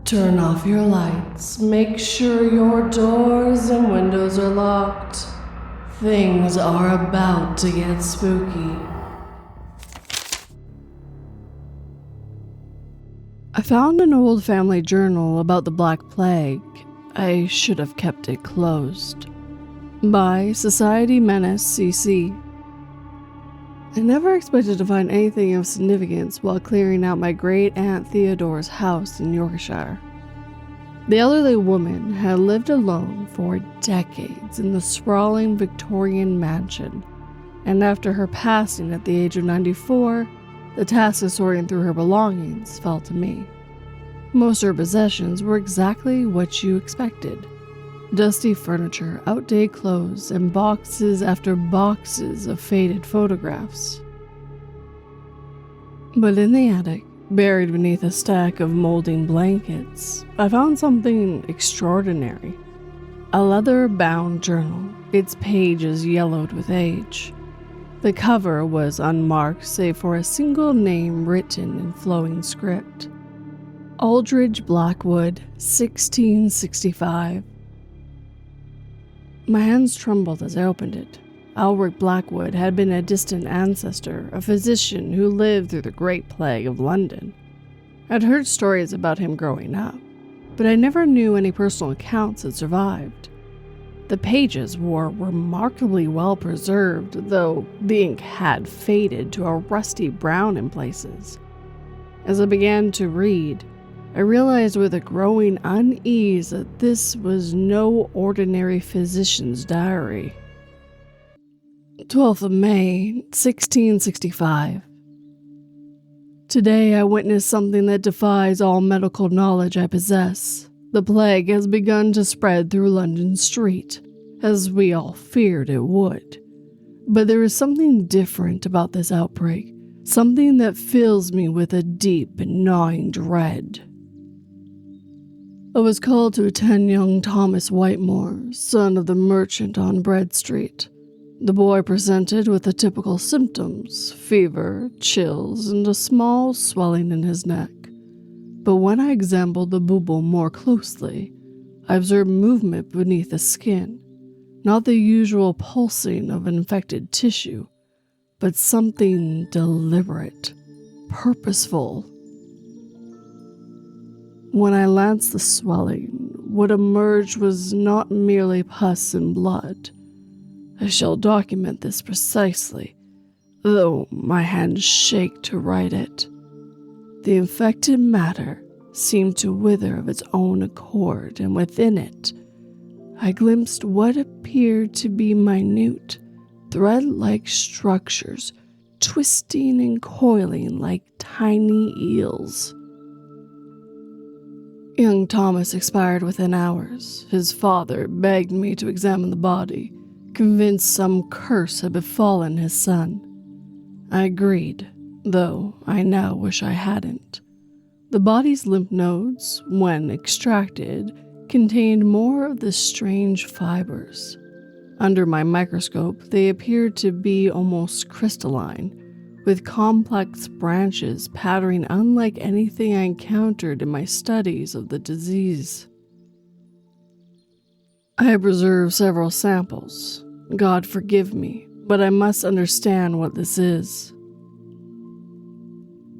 Turn off your lights. Make sure your doors and windows are locked. Things are about to get spooky. I found an old family journal about the Black Plague. I should have kept it closed. By SocietysMenaceCC. I never expected to find anything of significance while clearing out my great-aunt Theodore's house in Yorkshire. The elderly woman had lived alone for decades in the sprawling Victorian mansion, and after her passing at the age of 94, the task of sorting through her belongings fell to me. Most of her possessions were exactly what you expected. Dusty furniture, outdated clothes, and boxes after boxes of faded photographs. But in the attic, buried beneath a stack of molding blankets, I found something extraordinary. A leather-bound journal, its pages yellowed with age. The cover was unmarked save for a single name written in flowing script. Aldridge Blackwood, 1665. My hands trembled as I opened it. Alric Blackwood had been a distant ancestor, a physician who lived through the Great Plague of London. I'd heard stories about him growing up, but I never knew any personal accounts had survived. The pages were remarkably well preserved, though the ink had faded to a rusty brown in places. As I began to read, I realized with a growing unease that this was no ordinary physician's diary. 12th of May, 1665. Today I witnessed something that defies all medical knowledge I possess. The plague has begun to spread through London Street, as we all feared it would. But there is something different about this outbreak, something that fills me with a deep and gnawing dread. I was called to attend young Thomas Whitemore, son of the merchant on Bread Street. The boy presented with the typical symptoms: fever, chills, and a small swelling in his neck. But when I examined the bubble more closely, I observed movement beneath the skin, not the usual pulsing of infected tissue, but something deliberate, purposeful. When I lanced the swelling, what emerged was not merely pus and blood. I shall document this precisely, though my hands shake to write it. The infected matter seemed to wither of its own accord, and within it, I glimpsed what appeared to be minute, thread-like structures, twisting and coiling like tiny eels. Young Thomas expired within hours. His father begged me to examine the body, convinced some curse had befallen his son. I agreed, though I now wish I hadn't. The body's lymph nodes, when extracted, contained more of the strange fibers. Under my microscope, they appeared to be almost crystalline, with complex branches patterning unlike anything I encountered in my studies of the disease. I have preserved several samples. God forgive me, but I must understand what this is.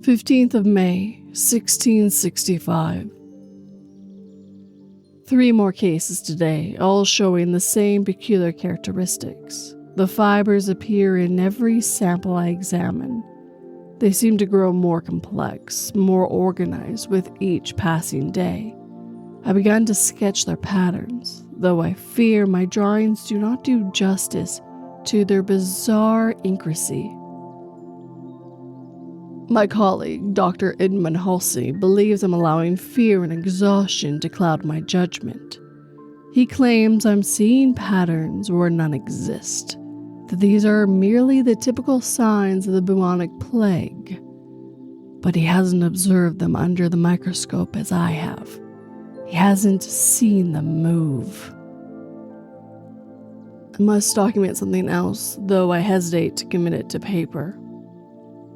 15th of May, 1665. 3 more cases today, all showing the same peculiar characteristics. The fibers appear in every sample I examine. They seem to grow more complex, more organized with each passing day. I began to sketch their patterns, though I fear my drawings do not do justice to their bizarre intricacy. My colleague, Dr. Edmund Halsey, believes I'm allowing fear and exhaustion to cloud my judgment. He claims I'm seeing patterns where none exist, that these are merely the typical signs of the bubonic plague. But he hasn't observed them under the microscope as I have. He hasn't seen them move. I must document something else, though I hesitate to commit it to paper.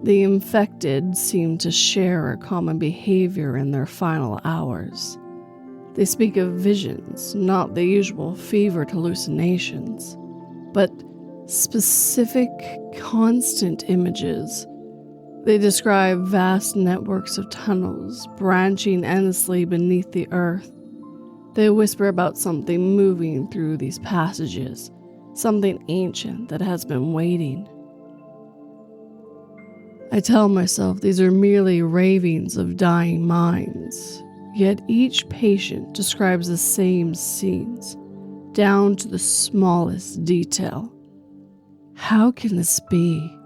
The infected seem to share a common behavior in their final hours. They speak of visions, not the usual fevered hallucinations, but specific, constant images. They describe vast networks of tunnels branching endlessly beneath the earth. They whisper about something moving through these passages, something ancient that has been waiting. I tell myself these are merely ravings of dying minds, yet each patient describes the same scenes, down to the smallest detail. How can this be?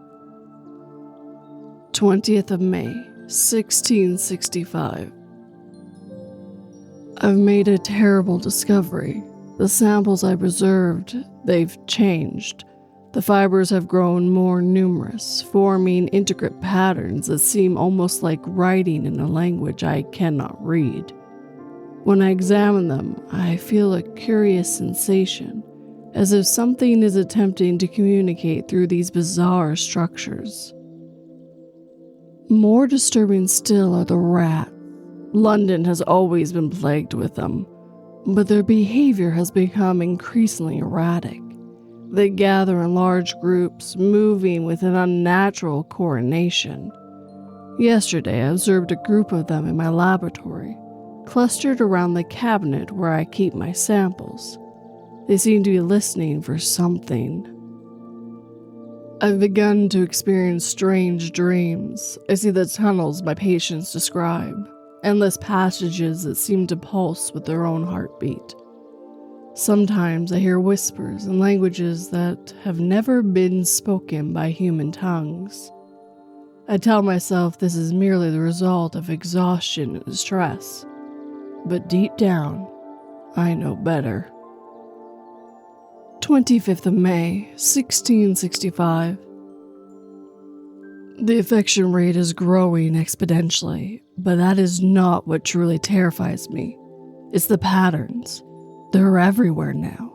20th of May, 1665. I've made a terrible discovery. The samples I preserved, they've changed. The fibers have grown more numerous, forming intricate patterns that seem almost like writing in a language I cannot read. When I examine them, I feel a curious sensation, as if something is attempting to communicate through these bizarre structures. More disturbing still are the rats. London has always been plagued with them, but their behavior has become increasingly erratic. They gather in large groups, moving with an unnatural coordination. Yesterday, I observed a group of them in my laboratory, clustered around the cabinet where I keep my samples. They seem to be listening for something. I've begun to experience strange dreams. I see the tunnels my patients describe, endless passages that seem to pulse with their own heartbeat. Sometimes I hear whispers in languages that have never been spoken by human tongues. I tell myself this is merely the result of exhaustion and stress, but deep down, I know better. 25th of May, 1665. The infection rate is growing exponentially, but that is not what truly terrifies me. It's the patterns. They're everywhere now,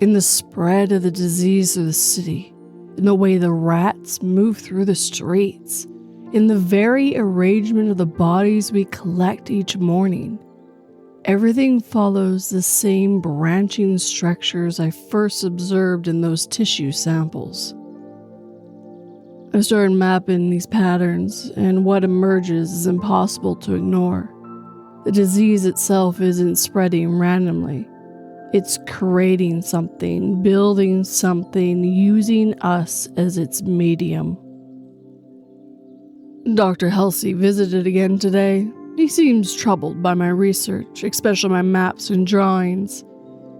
in the spread of the disease through the city, in the way the rats move through the streets, in the very arrangement of the bodies we collect each morning. Everything follows the same branching structures I first observed in those tissue samples. I've started mapping these patterns, and what emerges is impossible to ignore. The disease itself isn't spreading randomly. It's creating something, building something, using us as its medium. Dr. Halsey visited again today. He seems troubled by my research, especially my maps and drawings.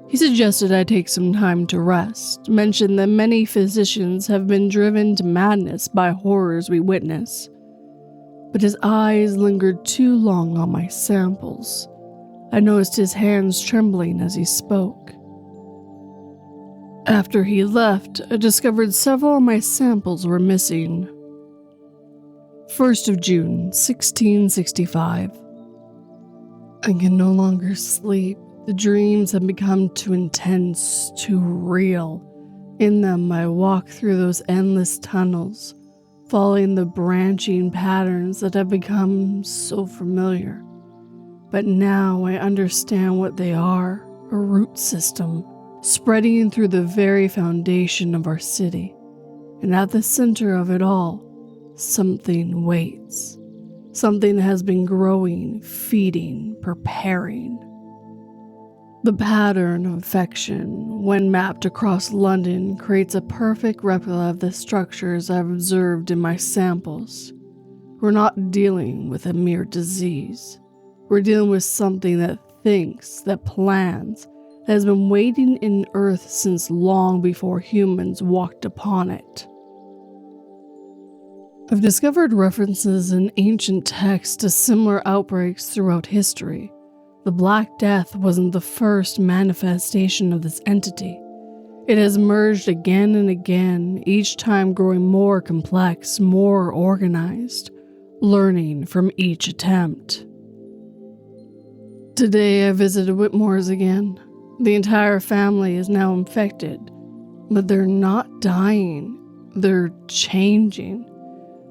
He suggested I take some time to rest, mentioned that many physicians have been driven to madness by horrors we witness. But his eyes lingered too long on my samples. I noticed his hands trembling as he spoke. After he left, I discovered several of my samples were missing. 1st of June, 1665. I can no longer sleep. The dreams have become too intense, too real. In them, I walk through those endless tunnels, following the branching patterns that have become so familiar. But now I understand what they are, a root system, spreading through the very foundation of our city. And at the center of it all, something waits. Something has been growing, feeding, preparing. The pattern of infection, when mapped across London, creates a perfect replica of the structures I've observed in my samples. We're not dealing with a mere disease. We're dealing with something that thinks, that plans, that has been waiting in Earth since long before humans walked upon it. I've discovered references in ancient texts to similar outbreaks throughout history. The Black Death wasn't the first manifestation of this entity. It has emerged again and again, each time growing more complex, more organized, learning from each attempt. Today I visited Whitmore's again. The entire family is now infected, but they're not dying. They're changing.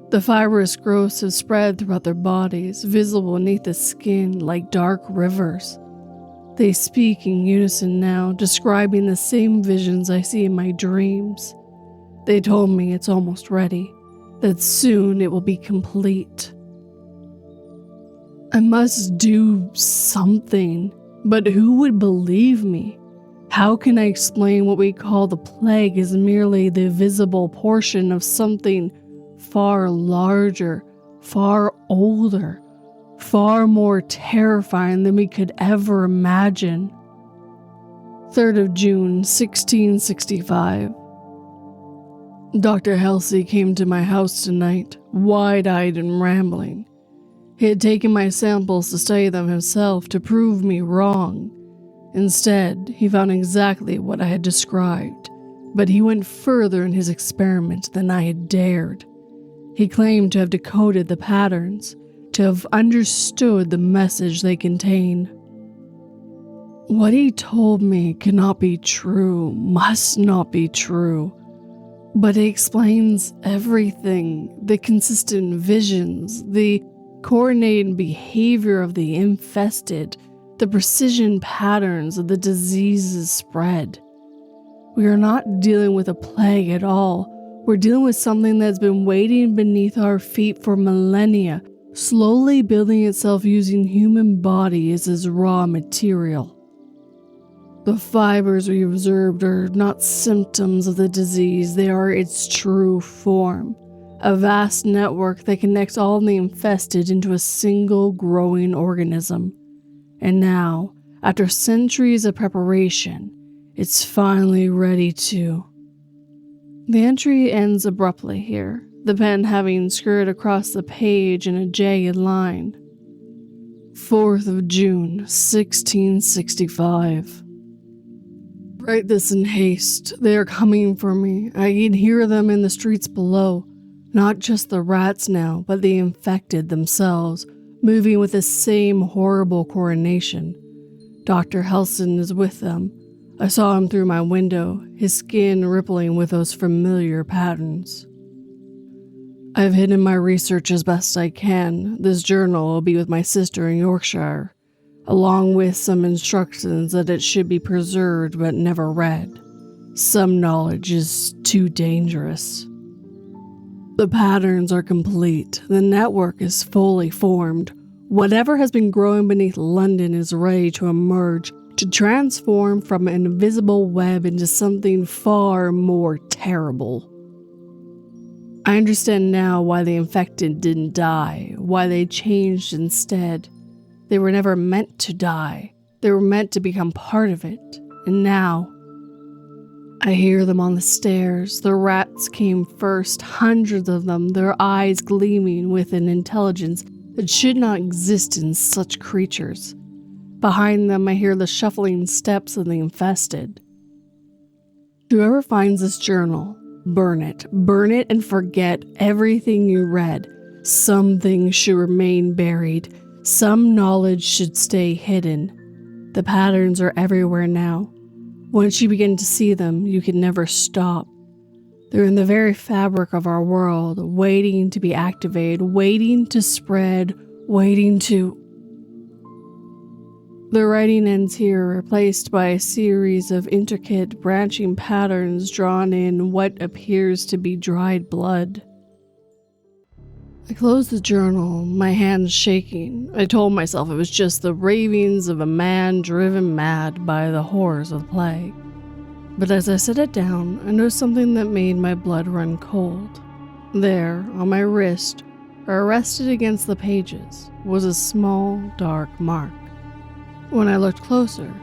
The fibrous growths have spread throughout their bodies, visible beneath the skin like dark rivers. They speak in unison now, describing the same visions I see in my dreams. They told me it's almost ready, that soon it will be complete. I must do something, but who would believe me? How can I explain what we call the plague as merely the visible portion of something far larger, far older, far more terrifying than we could ever imagine? 3rd of June, 1665. Dr. Halsey came to my house tonight, wide-eyed and rambling. He had taken my samples to study them himself to prove me wrong. Instead, he found exactly what I had described, but he went further in his experiment than I had dared. He claimed to have decoded the patterns, to have understood the message they contain. What he told me cannot be true, must not be true, but he explains everything, the consistent visions, the coordinated behavior of the infested, the precision patterns of the disease's spread. We are not dealing with a plague at all. We're dealing with something that's been waiting beneath our feet for millennia, slowly building itself using human body as its raw material. The fibers we observed are not symptoms of the disease, they are its true form. A vast network that connects all the infested into a single growing organism. And now, after centuries of preparation, it's finally ready to... The entry ends abruptly here, the pen having skirted across the page in a jagged line. 4th of June, 1665. Write this in haste. They are coming for me. I can hear them in the streets below. Not just the rats now, but the infected themselves, moving with the same horrible coordination. Dr. Helson is with them. I saw him through my window, his skin rippling with those familiar patterns. I've hidden my research as best I can. This journal will be with my sister in Yorkshire, along with some instructions that it should be preserved but never read. Some knowledge is too dangerous. The patterns are complete. The network is fully formed. Whatever has been growing beneath London is ready to emerge, to transform from an invisible web into something far more terrible. I understand now why the infected didn't die, why they changed instead. They were never meant to die. They were meant to become part of it. And now, I hear them on the stairs. The rats came first, hundreds of them, their eyes gleaming with an intelligence that should not exist in such creatures. Behind them, I hear the shuffling steps of the infested. Whoever finds this journal, burn it and forget everything you read. Some things should remain buried. Some knowledge should stay hidden. The patterns are everywhere now. Once you begin to see them, you can never stop. They're in the very fabric of our world, waiting to be activated, waiting to spread, waiting to... The writing ends here, replaced by a series of intricate, branching patterns drawn in what appears to be dried blood. I closed the journal, my hands shaking. I told myself it was just the ravings of a man driven mad by the horrors of the plague. But as I set it down, I noticed something that made my blood run cold. There, on my wrist, arrested against the pages, was a small, dark mark. When I looked closer,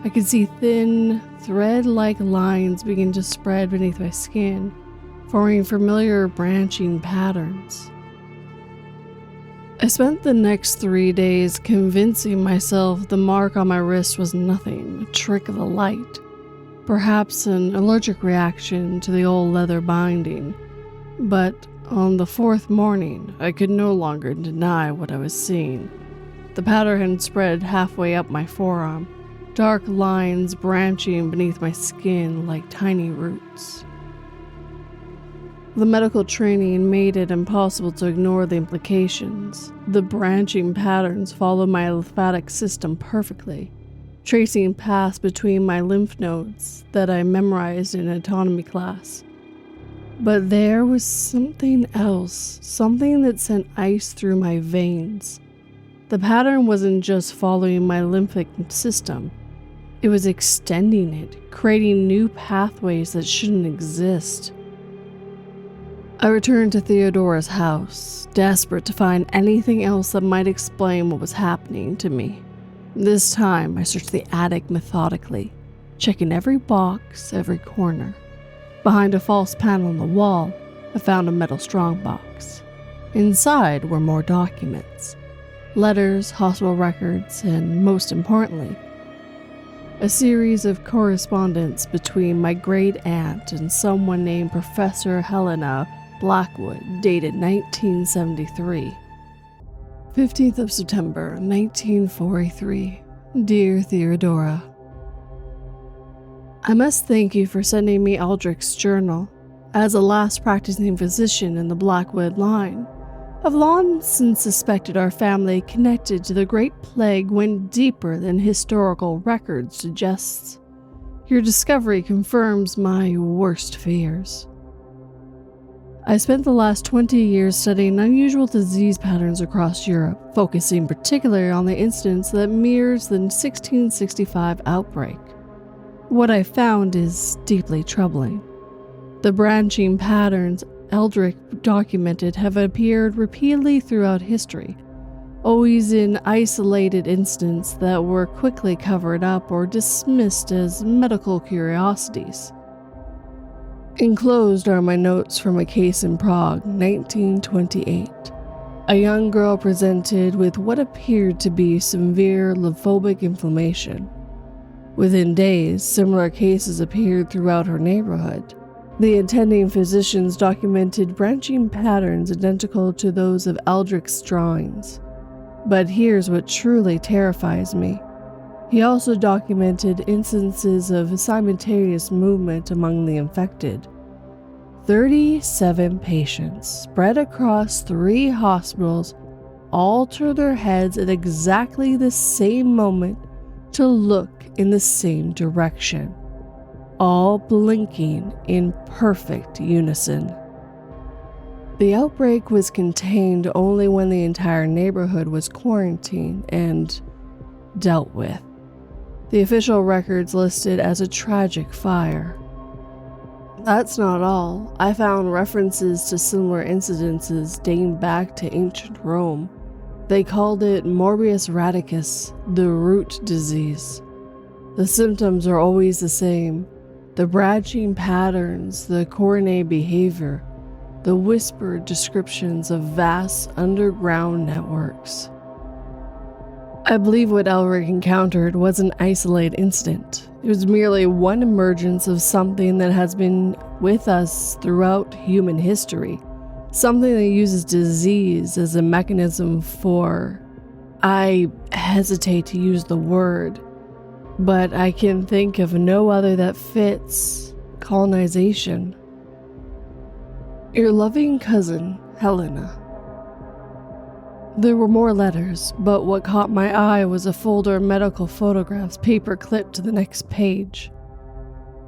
I could see thin, thread-like lines begin to spread beneath my skin, forming familiar branching patterns. I spent the next 3 days convincing myself the mark on my wrist was nothing, a trick of the light. Perhaps an allergic reaction to the old leather binding. But on the 4th morning, I could no longer deny what I was seeing. The pattern had spread halfway up my forearm, dark lines branching beneath my skin like tiny roots. The medical training made it impossible to ignore the implications. The branching patterns follow my lymphatic system perfectly, tracing paths between my lymph nodes that I memorized in anatomy class. But there was something else, something that sent ice through my veins. The pattern wasn't just following my lymphatic system, it was extending it, creating new pathways that shouldn't exist. I returned to Theodora's house, desperate to find anything else that might explain what was happening to me. This time, I searched the attic methodically, checking every box, every corner. Behind a false panel on the wall, I found a metal strongbox. Inside were more documents, letters, hospital records, and most importantly, a series of correspondence between my great-aunt and someone named Professor Helena Blackwood, dated 1973. 15th of September, 1943. Dear Theodora, I must thank you for sending me Aldrich's journal. As a last practicing physician in the Blackwood line, I've long since suspected our family connected to the Great Plague went deeper than historical record suggests. Your discovery confirms my worst fears. I spent the last 20 years studying unusual disease patterns across Europe, focusing particularly on the incidence that mirrors the 1665 outbreak. What I found is deeply troubling. The branching patterns Eldrick documented have appeared repeatedly throughout history, always in isolated incidents that were quickly covered up or dismissed as medical curiosities. Enclosed are my notes from a case in Prague, 1928. A young girl presented with what appeared to be severe lymphobic inflammation. Within days, similar cases appeared throughout her neighborhood. The attending physicians documented branching patterns identical to those of Eldrick's drawings. But here's what truly terrifies me. He also documented instances of simultaneous movement among the infected. 37 patients, spread across 3 hospitals, all turned their heads at exactly the same moment to look in the same direction, all blinking in perfect unison. The outbreak was contained only when the entire neighborhood was quarantined and dealt with. The official records listed as a tragic fire. That's not all. I found references to similar incidences dating back to ancient Rome. They called it Morbius radicus, the root disease. The symptoms are always the same. The branching patterns, the coordinated behavior, the whispered descriptions of vast underground networks. I believe what Elric encountered was an isolated incident. It was merely one emergence of something that has been with us throughout human history. Something that uses disease as a mechanism for... I hesitate to use the word, but I can think of no other that fits colonization. Your loving cousin, Helena. There were more letters, but what caught my eye was a folder of medical photographs paper clipped to the next page.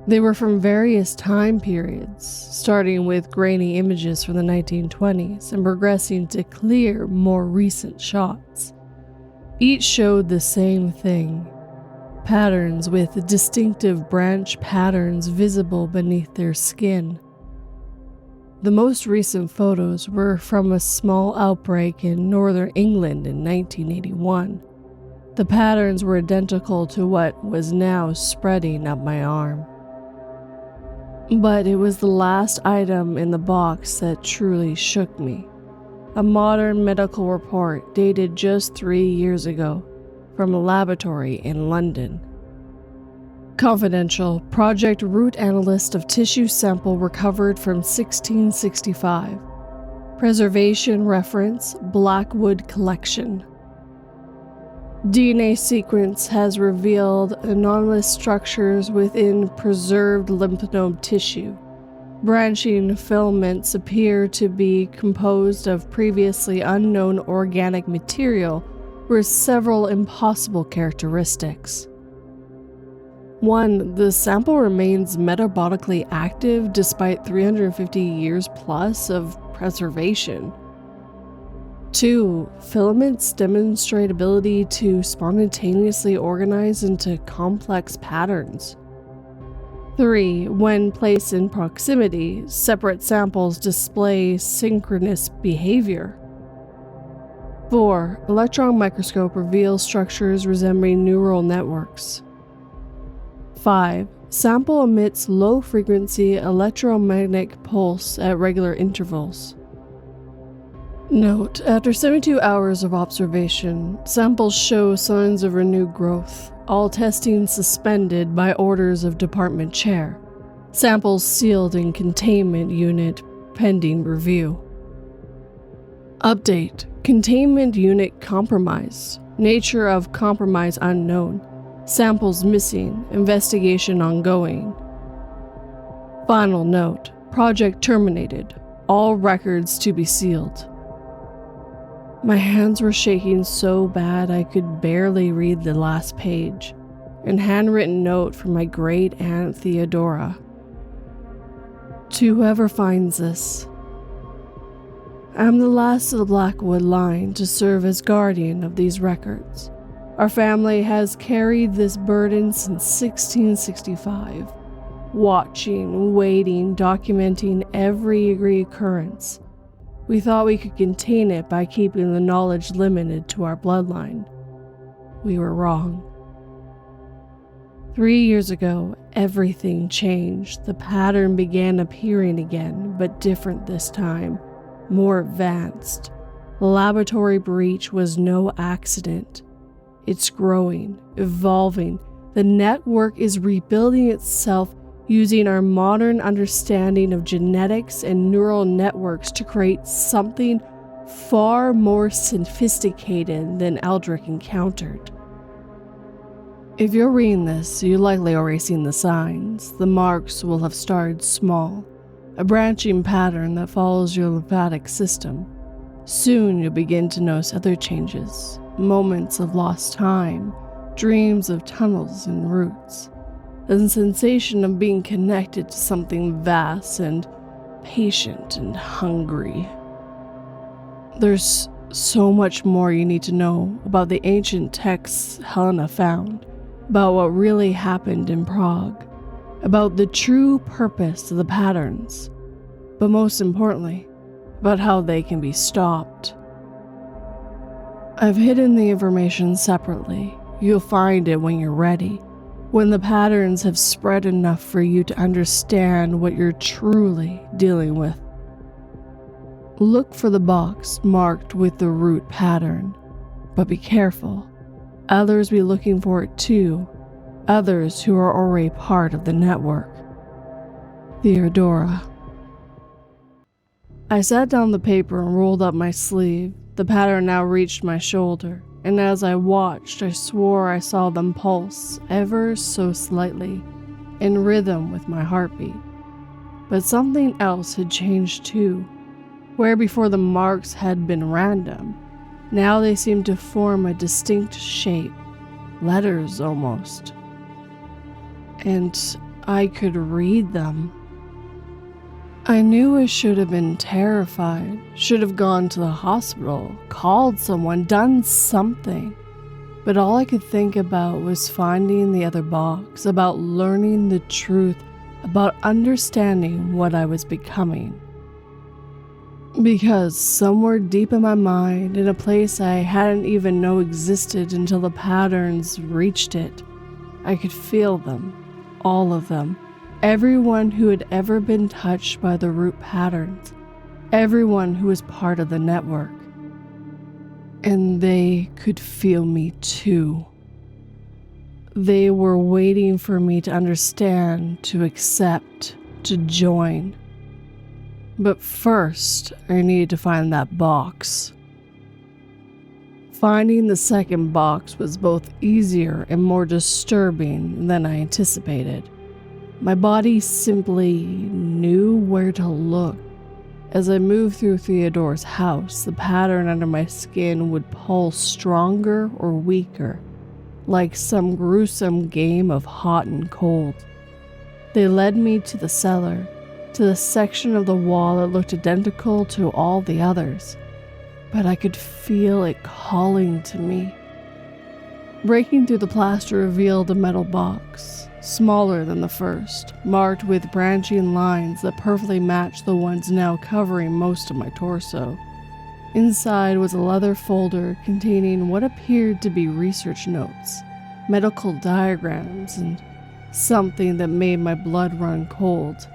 They were from various time periods, starting with grainy images from the 1920s and progressing to clear, more recent shots. Each showed the same thing: patterns with distinctive branch patterns visible beneath their skin. The most recent photos were from a small outbreak in northern England in 1981. The patterns were identical to what was now spreading up my arm. But it was the last item in the box that truly shook me. A modern medical report dated just 3 years ago from a laboratory in London. Confidential, project root analyst of tissue sample recovered from 1665. Preservation reference, Blackwood collection. DNA sequence has revealed anomalous structures within preserved lymph node tissue. Branching filaments appear to be composed of previously unknown organic material with several impossible characteristics. 1. The sample remains metabolically active despite 350 years plus of preservation. 2. Filaments demonstrate ability to spontaneously organize into complex patterns. 3. When placed in proximity, separate samples display synchronous behavior. 4. Electron microscope reveals structures resembling neural networks. 5. Sample emits low-frequency electromagnetic pulse at regular intervals. Note: after 72 hours of observation, samples show signs of renewed growth, all testing suspended by orders of department chair. Samples sealed in containment unit pending review. Update: containment unit compromised. Nature of compromise unknown. Samples missing. Investigation ongoing. Final note: project terminated. All records to be sealed. My hands were shaking so bad I could barely read the last page. An handwritten note from my great aunt Theodora. To whoever finds this, I'm the last of the Blackwood line to serve as guardian of these records. Our family has carried this burden since 1665, watching, waiting, documenting every reoccurrence. We thought we could contain it by keeping the knowledge limited to our bloodline. We were wrong. 3 years ago, everything changed. The pattern began appearing again, but different this time, more advanced. The laboratory breach was no accident. It's growing, evolving. The network is rebuilding itself using our modern understanding of genetics and neural networks to create something far more sophisticated than Eldrick encountered. If you're reading this, you likely already seen the signs. The marks will have started small, a branching pattern that follows your lymphatic system. Soon you'll begin to notice other changes, moments of lost time, dreams of tunnels and roots. The sensation of being connected to something vast and patient and hungry. There's so much more you need to know about the ancient texts Helena found, about what really happened in Prague, about the true purpose of the patterns, but most importantly, about how they can be stopped. I've hidden the information separately. You'll find it when you're ready. When the patterns have spread enough for you to understand what you're truly dealing with. Look for the box marked with the root pattern, but be careful. Others be looking for it too, others who are already part of the network. Theodora. I sat down the paper and rolled up my sleeve. The pattern now reached my shoulder, and as I watched, I swore I saw them pulse ever so slightly, in rhythm with my heartbeat. But something else had changed too. Where before the marks had been random, now they seemed to form a distinct shape, letters almost. And I could read them. I knew I should have been terrified, should have gone to the hospital, called someone, done something. But all I could think about was finding the other box, about learning the truth, about understanding what I was becoming. Because somewhere deep in my mind, in a place I hadn't even known existed until the patterns reached it, I could feel them, all of them. Everyone who had ever been touched by the root patterns, everyone who was part of the network. And they could feel me too. They were waiting for me to understand, to accept, to join. But first, I needed to find that box. Finding the second box was both easier and more disturbing than I anticipated. My body simply knew where to look. As I moved through Theodore's house, the pattern under my skin would pulse stronger or weaker, like some gruesome game of hot and cold. They led me to the cellar, to the section of the wall that looked identical to all the others, but I could feel it calling to me. Breaking through the plaster revealed a metal box, smaller than the first, marked with branching lines that perfectly matched the ones now covering most of my torso. Inside was a leather folder containing what appeared to be research notes, medical diagrams, and something that made my blood run cold.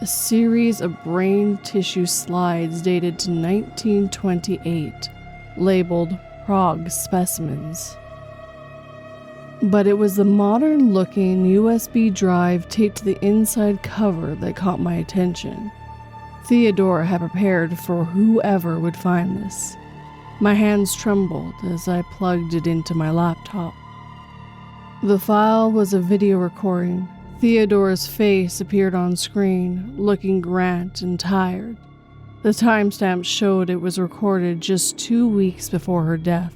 A series of brain tissue slides dated to 1928, labeled Prague specimens. But it was the modern-looking USB drive taped to the inside cover that caught my attention. Theodore had prepared for whoever would find this. My hands trembled as I plugged it into my laptop. The file was a video recording. Theodore's face appeared on screen, looking gaunt and tired. The timestamp showed it was recorded just 2 weeks before her death.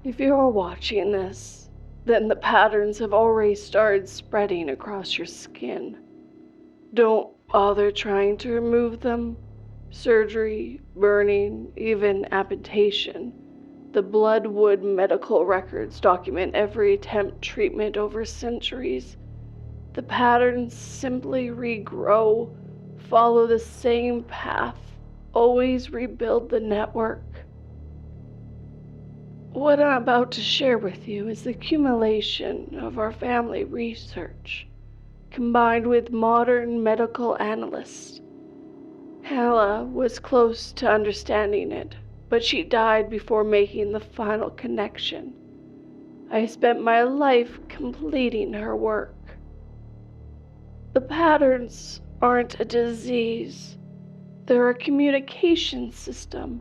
If you're watching this, then the patterns have already started spreading across your skin. Don't bother trying to remove them. Surgery, burning, even amputation. The Bloodwood medical records document every attempt treatment over centuries. The patterns simply regrow, follow the same path, always rebuild the network. What I'm about to share with you is the accumulation of our family research, combined with modern medical analysts. Hannah was close to understanding it, but she died before making the final connection. I spent my life completing her work. The patterns aren't a disease. They're a communication system,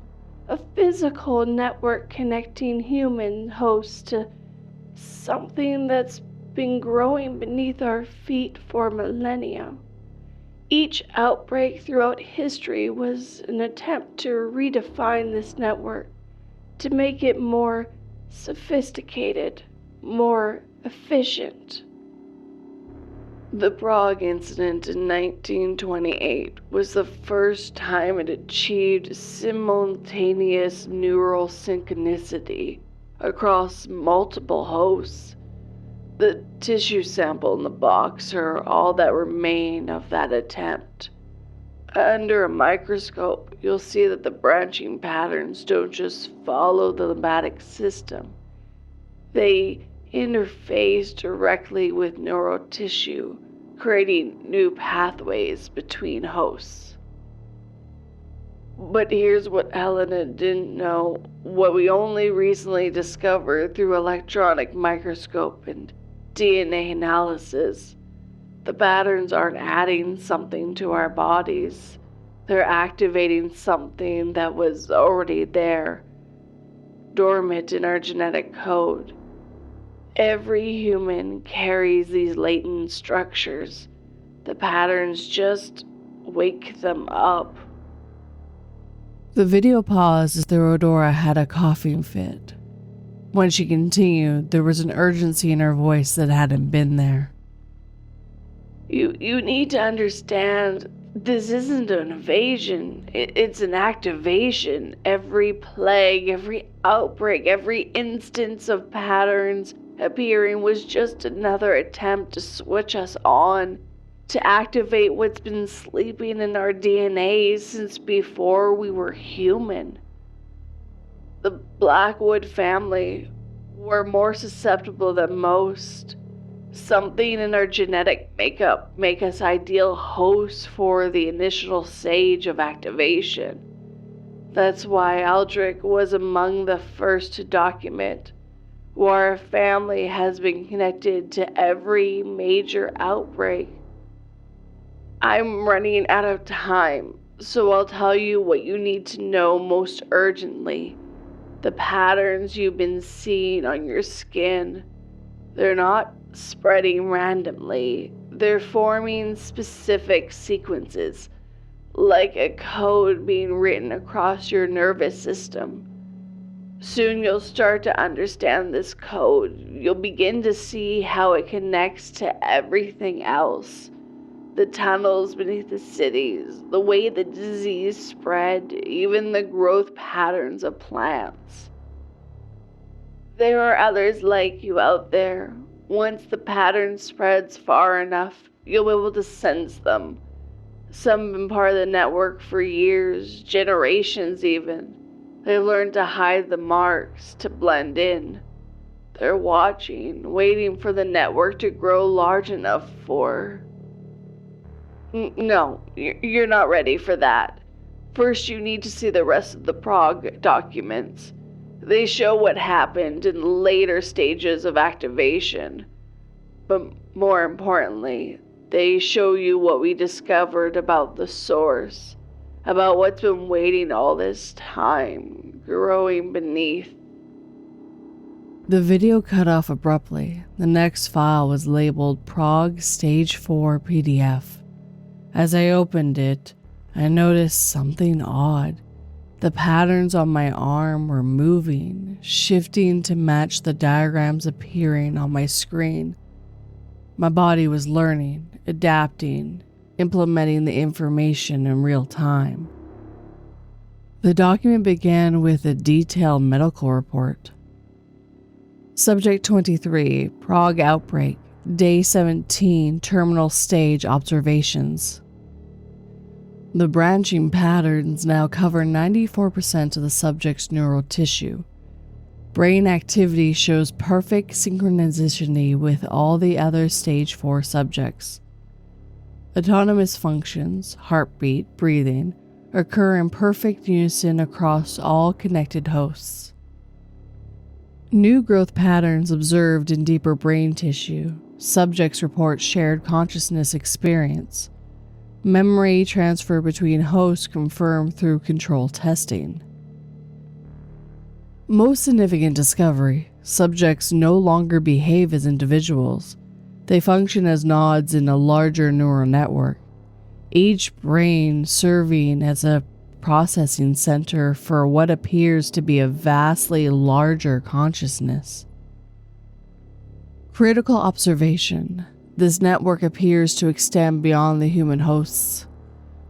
a physical network connecting human hosts to something that's been growing beneath our feet for millennia. Each outbreak throughout history was an attempt to redefine this network, to make it more sophisticated, more efficient. The Prague incident in 1928 was the first time it achieved simultaneous neural synchronicity across multiple hosts. The tissue sample in the box are all that remain of that attempt. Under a microscope, you'll see that the branching patterns don't just follow the lymphatic system. They interface directly with neural tissue, creating new pathways between hosts. But here's what Helena didn't know, what we only recently discovered through electronic microscope and DNA analysis. The patterns aren't adding something to our bodies. They're activating something that was already there, dormant in our genetic code. Every human carries these latent structures. The patterns just wake them up. The video paused as Theodora had a coughing fit. When she continued, there was an urgency in her voice that hadn't been there. You need to understand, this isn't an invasion, it's an activation. Every plague, every outbreak, every instance of patterns appearing was just another attempt to switch us on, to activate what's been sleeping in our DNA since before we were human. The Blackwood family were more susceptible than most. Something in our genetic makeup make us ideal hosts for the initial stage of activation. That's why Aldrich was among the first to document, where our family has been connected to every major outbreak. I'm running out of time, so I'll tell you what you need to know most urgently. The patterns you've been seeing on your skin, they're not spreading randomly. They're forming specific sequences, like a code being written across your nervous system. Soon you'll start to understand this code. You'll begin to see how it connects to everything else. The tunnels beneath the cities, the way the disease spread, even the growth patterns of plants. There are others like you out there. Once the pattern spreads far enough, you'll be able to sense them. Some have been part of the network for years, generations even. They've learned to hide the marks, to blend in. They're watching, waiting for the network to grow large enough for... No, you're not ready for that. First, you need to see the rest of the Prague documents. They show what happened in later stages of activation. But more importantly, they show you what we discovered about the source, about what's been waiting all this time, growing beneath. The video cut off abruptly. The next file was labeled Prague Stage 4 PDF. As I opened it, I noticed something odd. The patterns on my arm were moving, shifting to match the diagrams appearing on my screen. My body was learning, adapting, implementing the information in real time. The document began with a detailed medical report. Subject 23, Prague outbreak, day 17, terminal stage observations. The branching patterns now cover 94% of the subject's neural tissue. Brain activity shows perfect synchronicity with all the other stage 4 subjects. Autonomous functions, heartbeat, breathing, occur in perfect unison across all connected hosts. New growth patterns observed in deeper brain tissue. Subjects report shared consciousness experience. Memory transfer between hosts confirmed through control testing. Most significant discovery: subjects no longer behave as individuals. They function as nodes in a larger neural network, each brain serving as a processing center for what appears to be a vastly larger consciousness. Critical observation: this network appears to extend beyond the human hosts.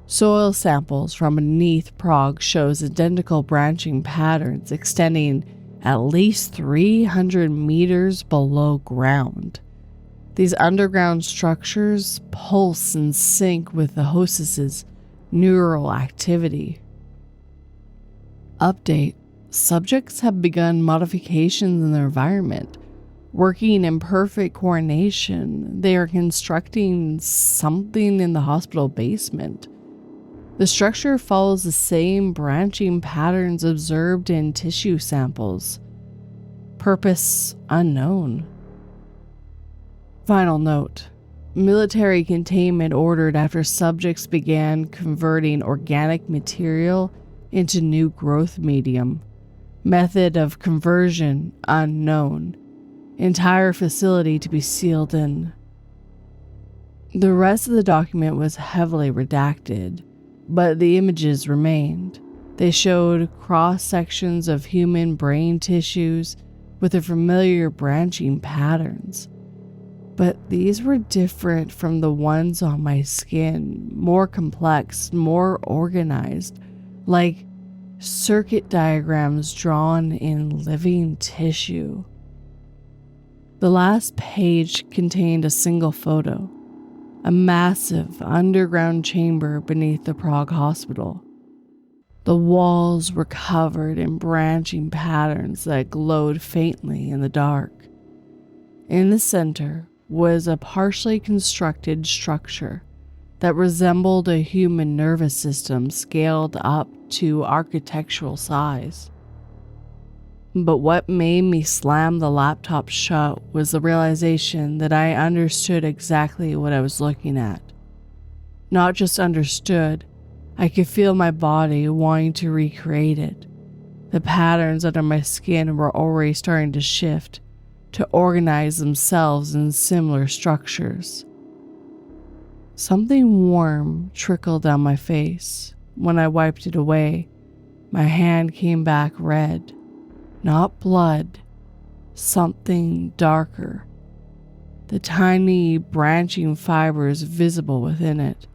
Soil samples from beneath Prague shows identical branching patterns extending at least 300 meters below ground. These underground structures pulse and sync with the hostess's neural activity. Update: subjects have begun modifications in their environment. Working in perfect coordination, they are constructing something in the hospital basement. The structure follows the same branching patterns observed in tissue samples. Purpose unknown. Final note: military containment ordered after subjects began converting organic material into new growth medium. Method of conversion unknown. Entire facility to be sealed in. The rest of the document was heavily redacted, but the images remained. They showed cross-sections of human brain tissues with the familiar branching patterns. But these were different from the ones on my skin, more complex, more organized, like circuit diagrams drawn in living tissue. The last page contained a single photo, a massive underground chamber beneath the Prague hospital. The walls were covered in branching patterns that glowed faintly in the dark. In the center was a partially constructed structure that resembled a human nervous system scaled up to architectural size. But what made me slam the laptop shut was the realization that I understood exactly what I was looking at. Not just understood, I could feel my body wanting to recreate it. The patterns under my skin were already starting to shift, to organize themselves in similar structures. Something warm trickled down my face. When I wiped it away, my hand came back red. Not blood, something darker. The tiny branching fibers visible within it.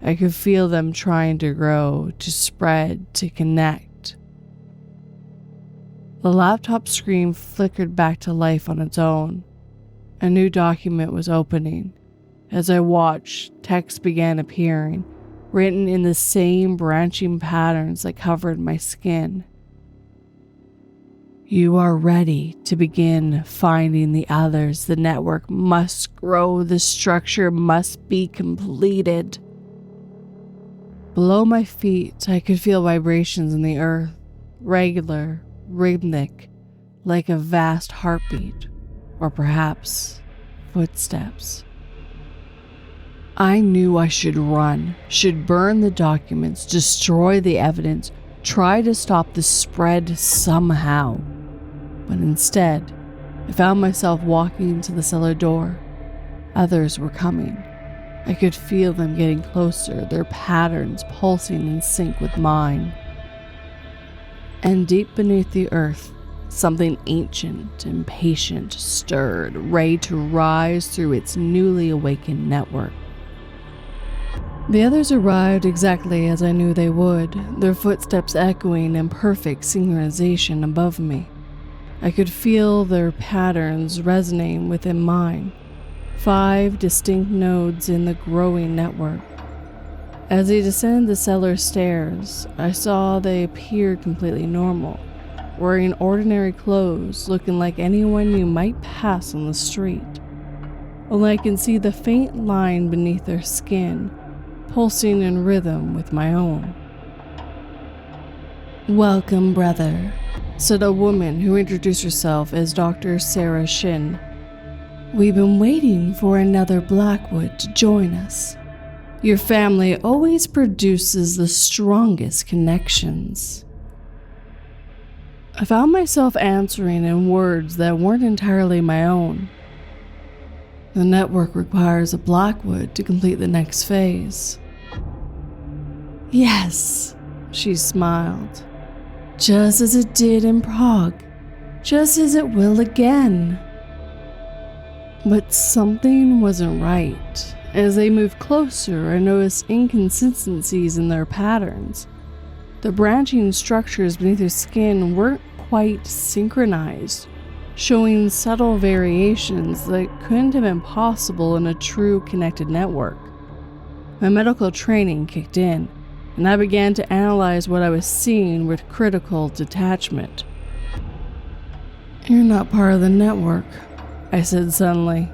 I could feel them trying to grow, to spread, to connect. The laptop screen flickered back to life on its own. A new document was opening. As I watched, text began appearing, written in the same branching patterns that covered my skin. You are ready to begin finding the others. The network must grow. The structure must be completed. Below my feet, I could feel vibrations in the earth, regular, rhythmic, like a vast heartbeat, or perhaps footsteps. I knew I should run, should burn the documents, destroy the evidence, try to stop the spread somehow. But instead, I found myself walking to the cellar door. Others were coming. I could feel them getting closer, their patterns pulsing in sync with mine. And deep beneath the earth, something ancient and patient stirred, ready to rise through its newly awakened network. The others arrived exactly as I knew they would, their footsteps echoing in perfect synchronization above me. I could feel their patterns resonating within mine, 5 distinct nodes in the growing network. As they descended the cellar stairs, I saw they appeared completely normal, wearing ordinary clothes, looking like anyone you might pass on the street. Only I can see the faint line beneath their skin, pulsing in rhythm with my own. "Welcome, brother," said a woman who introduced herself as Dr. Sarah Shin. "We've been waiting for another Blackwood to join us. Your family always produces the strongest connections." I found myself answering in words that weren't entirely my own. "The network requires a Blackwood to complete the next phase." "Yes," she smiled. "Just as it did in Prague. Just as it will again." But something wasn't right. As they moved closer, I noticed inconsistencies in their patterns. The branching structures beneath their skin weren't quite synchronized, showing subtle variations that couldn't have been possible in a true connected network. My medical training kicked in, and I began to analyze what I was seeing with critical detachment. "You're not part of the network," I said suddenly.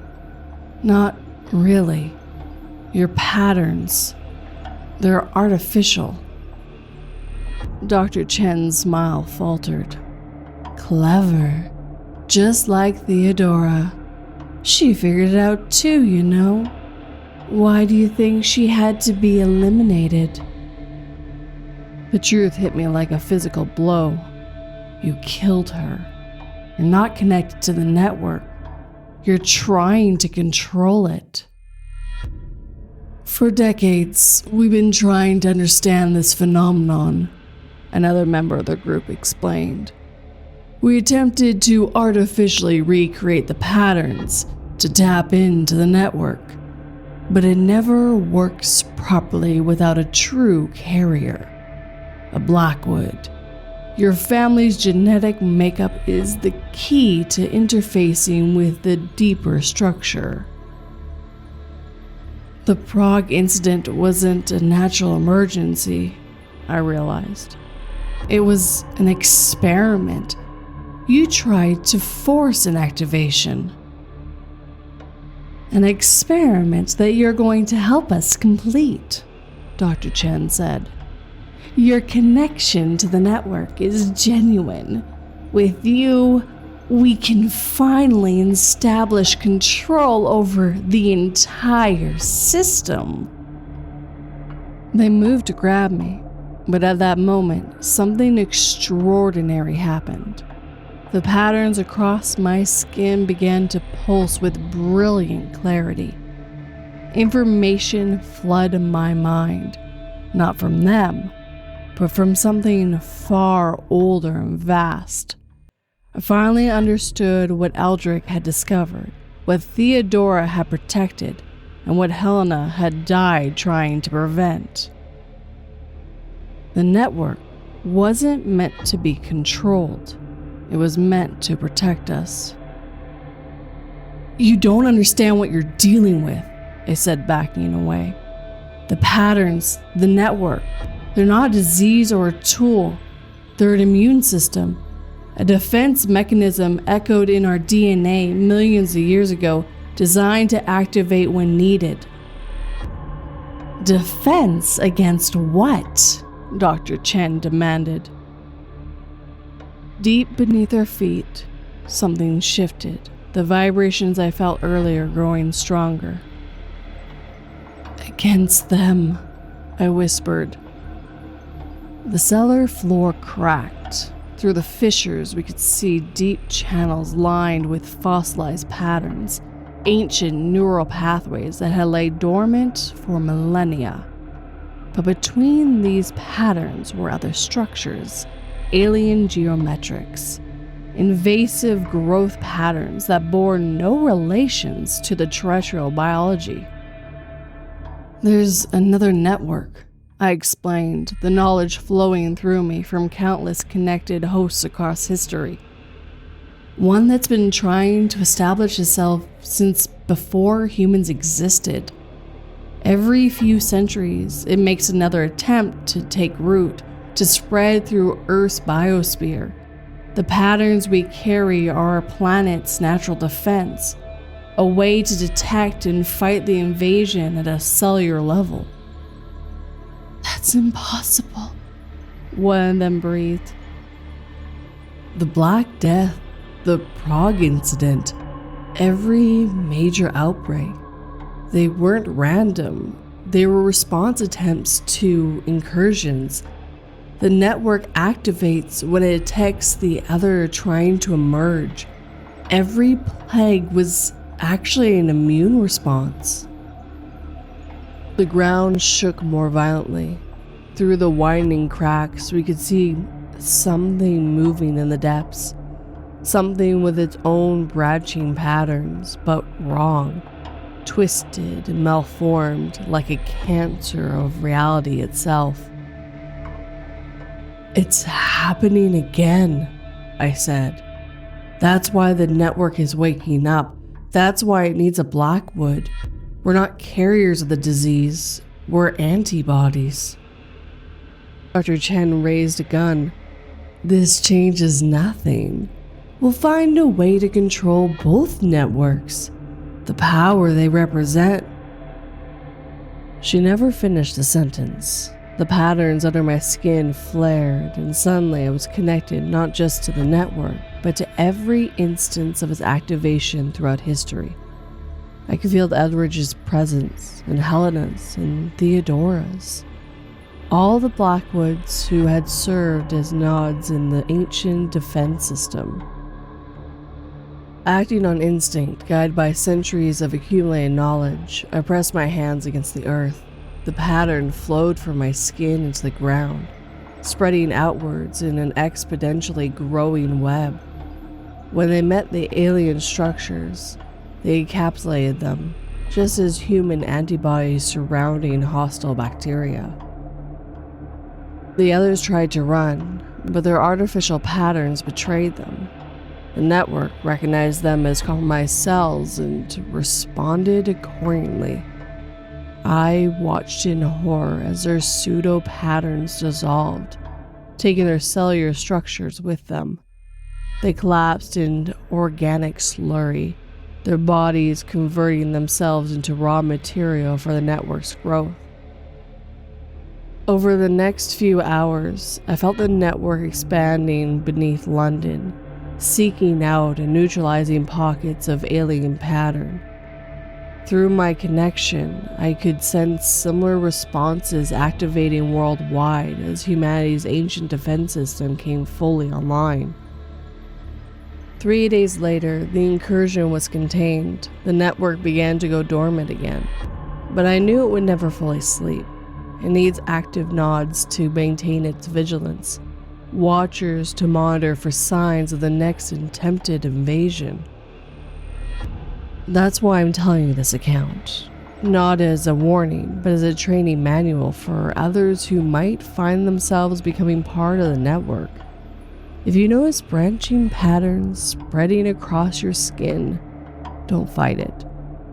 "Not really. Your patterns, they're artificial." Dr. Chen's smile faltered. "Clever. Just like Theodora. She figured it out too, you know. Why do you think she had to be eliminated?" The truth hit me like a physical blow. You killed her. You're not connected to the network. You're trying to control it. "For decades, we've been trying to understand this phenomenon," another member of the group explained. "We attempted to artificially recreate the patterns to tap into the network, but it never works properly without a true carrier, a Blackwood. Your family's genetic makeup is the key to interfacing with the deeper structure." The Prague incident wasn't a natural emergency, I realized. It was an experiment. You tried to force an activation. "An experiment that you're going to help us complete," Dr. Chen said. "Your connection to the network is genuine. With you, we can finally establish control over the entire system." They moved to grab me, but at that moment, something extraordinary happened. The patterns across my skin began to pulse with brilliant clarity. Information flooded my mind, not from them, but from something far older and vast. I finally understood what Eldrick had discovered, what Theodora had protected, and what Helena had died trying to prevent. The network wasn't meant to be controlled. It was meant to protect us. "You don't understand what you're dealing with," I said, backing away. "The patterns, the network, they're not a disease or a tool. They're an immune system, a defense mechanism echoed in our DNA millions of years ago, designed to activate when needed." "Defense against what?" Dr. Chen demanded. Deep beneath our feet, something shifted, the vibrations I felt earlier growing stronger. "Against them," I whispered. The cellar floor cracked. Through the fissures, we could see deep channels lined with fossilized patterns, ancient neural pathways that had laid dormant for millennia. But between these patterns were other structures, alien geometrics, invasive growth patterns that bore no relations to the terrestrial biology. "There's another network," I explained, the knowledge flowing through me from countless connected hosts across history. "One that's been trying to establish itself since before humans existed. Every few centuries, it makes another attempt to take root, to spread through Earth's biosphere. The patterns we carry are our planet's natural defense, a way to detect and fight the invasion at a cellular level." "That's impossible," one of them breathed. "The Black Death, the Prague incident, every major outbreak, they weren't random. They were response attempts to incursions. The network activates when it detects the other trying to emerge. Every plague was actually an immune response." The ground shook more violently. Through the widening cracks, we could see something moving in the depths. Something with its own branching patterns, but wrong. Twisted and malformed like a cancer of reality itself. "It's happening again," I said. "That's why the network is waking up. That's why it needs a Blackwood. We're not carriers of the disease. We're antibodies." Dr. Chen raised a gun. "This changes nothing. We'll find a way to control both networks. The power they represent." She never finished the sentence. The patterns under my skin flared, and suddenly I was connected not just to the network, but to every instance of its activation throughout history. I could feel Eldridge's presence, and Helena's, and Theodora's. All the Blackwoods who had served as nodes in the ancient defense system. Acting on instinct, guided by centuries of accumulated knowledge, I pressed my hands against the earth. The pattern flowed from my skin into the ground, spreading outwards in an exponentially growing web. When they met the alien structures, they encapsulated them, just as human antibodies surrounding hostile bacteria. The others tried to run, but their artificial patterns betrayed them. The network recognized them as compromised cells and responded accordingly. I watched in horror as their pseudo-patterns dissolved, taking their cellular structures with them. They collapsed in organic slurry, their bodies converting themselves into raw material for the network's growth. Over the next few hours, I felt the network expanding beneath London, seeking out and neutralizing pockets of alien pattern. Through my connection, I could sense similar responses activating worldwide as humanity's ancient defense system came fully online. 3 days later, the incursion was contained. The network began to go dormant again. but I knew it would never fully sleep. It needs active nods to maintain its vigilance, watchers to monitor for signs of the next attempted invasion. That's why I'm telling you this account, not as a warning, but as a training manual for others who might find themselves becoming part of the network. If you notice branching patterns spreading across your skin, don't fight it.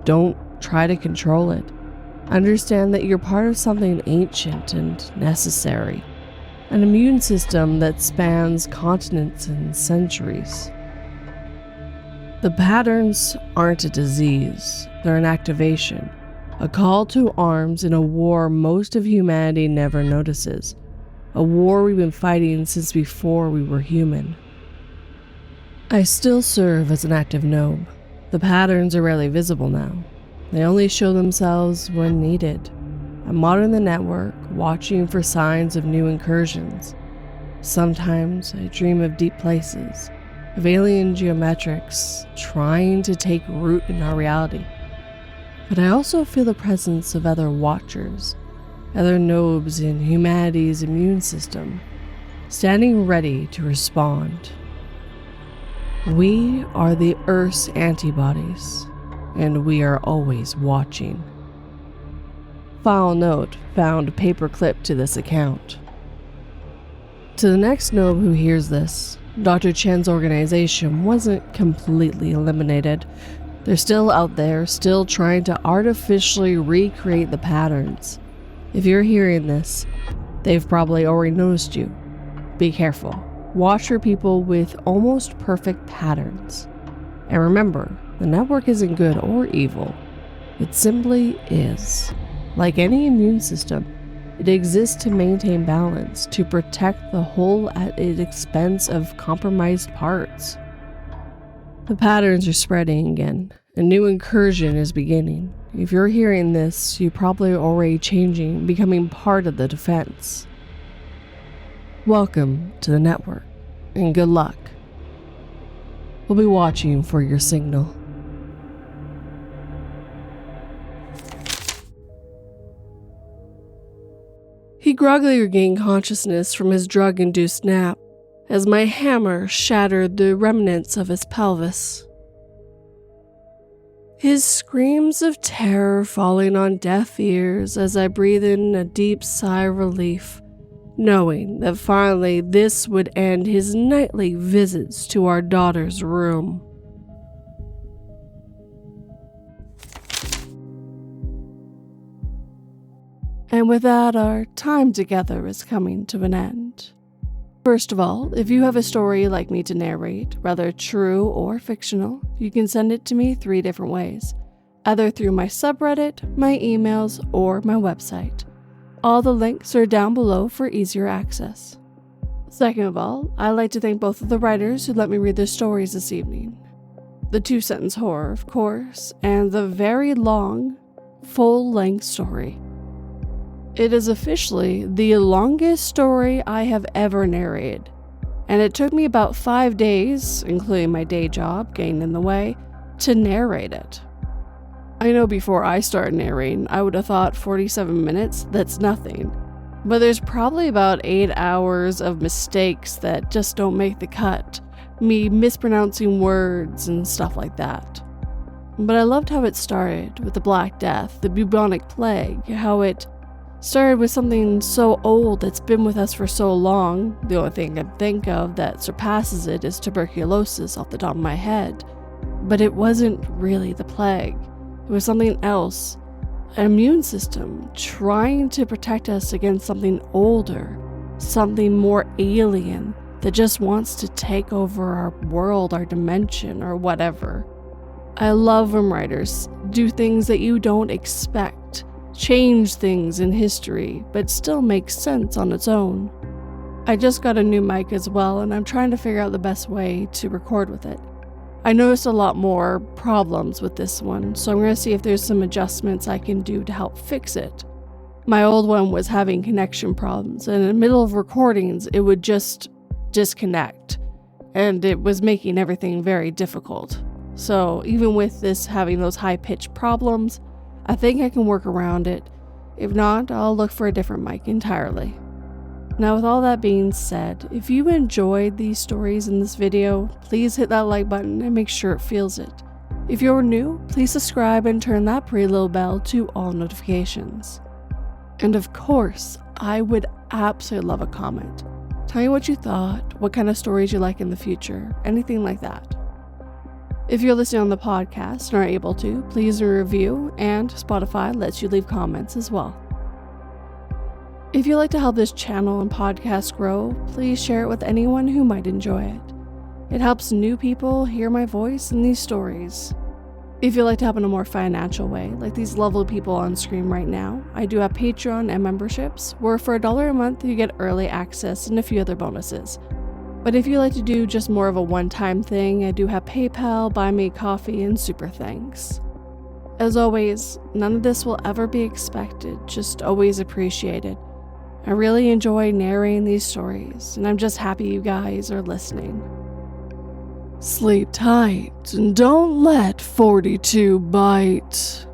Don't try to control it. Understand that you're part of something ancient and necessary, an immune system that spans continents and centuries. The patterns aren't a disease, they're an activation, a call to arms in a war most of humanity never notices, a war we've been fighting since before we were human. I still serve as an active node. The patterns are rarely visible now. They only show themselves when needed. I'm monitoring the network, watching for signs of new incursions. Sometimes I dream of deep places, of alien geometrics trying to take root in our reality. But I also feel the presence of other watchers, other nodes in humanity's immune system, standing ready to respond. We are the Earth's antibodies, and we are always watching. File note: found paperclip to this account. To the next node who hears this, Dr. Chen's organization wasn't completely eliminated. They're still out there, still trying to artificially recreate the patterns. If you're hearing this, they've probably already noticed you. Be careful. Watch for people with almost perfect patterns. And remember, the network isn't good or evil. It simply is. Like any immune system, it exists to maintain balance, to protect the whole at the expense of compromised parts. The patterns are spreading again. A new incursion is beginning. If you're hearing this, you're probably already changing, becoming part of the defense. Welcome to the network, and good luck. We'll be watching for your signal. He groggily regained consciousness from his drug-induced nap as my hammer shattered the remnants of his pelvis. His screams of terror falling on deaf ears as I breathed in a deep sigh of relief, knowing that finally this would end his nightly visits to our daughter's room. And with that, our time together is coming to an end. First of all, if you have a story you'd like me to narrate, whether true or fictional, you can send it to me 3 different ways, either through my subreddit, my emails, or my website. All the links are down below for easier access. Second of all, I'd like to thank both of the writers who let me read their stories this evening. The 2-sentence horror, of course, and the very long, full-length story. It is officially the longest story I have ever narrated, and it took me about 5 days, including my day job getting in the way, to narrate it. I know before I started narrating, I would have thought 47 minutes, that's nothing, but there's probably about 8 hours of mistakes that just don't make the cut, me mispronouncing words and stuff like that. But I loved how it started with the Black Death, the bubonic plague, how it started with something so old that's been with us for so long. The only thing I can think of that surpasses it is tuberculosis off the top of my head. But it wasn't really the plague. It was something else. An immune system trying to protect us against something older, something more alien that just wants to take over our world, our dimension, or whatever. I love when writers do things that you don't expect. Change things in history, but still makes sense on its own. I just got a new mic as well, and I'm trying to figure out the best way to record with it. I noticed a lot more problems with this one, so I'm going to see if there's some adjustments I can do to help fix it. My old one was having connection problems, and in the middle of recordings, it would just disconnect, and it was making everything very difficult. So even with this having those high-pitched problems, I think I can work around it. If not, I'll look for a different mic entirely. Now, with all that being said, if you enjoyed these stories in this video, please hit that like button and make sure it feels it. If you're new, please subscribe and turn that pretty little bell to all notifications. And of course, I would absolutely love a comment. Tell me what you thought, what kind of stories you like in the future, anything like that. If you're listening on the podcast and are able to, please review, and Spotify lets you leave comments as well. If you'd like to help this channel and podcast grow, please share it with anyone who might enjoy it. It helps new people hear my voice in these stories. If you'd like to help in a more financial way, like these lovely people on screen right now, I do have Patreon and memberships, where for $1 a month you get early access and a few other bonuses. But if you'd like to do just more of a one-time thing, I do have PayPal, Buy Me Coffee, and Super Thanks. As always, none of this will ever be expected, just always appreciated. I really enjoy narrating these stories, and I'm just happy you guys are listening. Sleep tight and don't let 42 bite.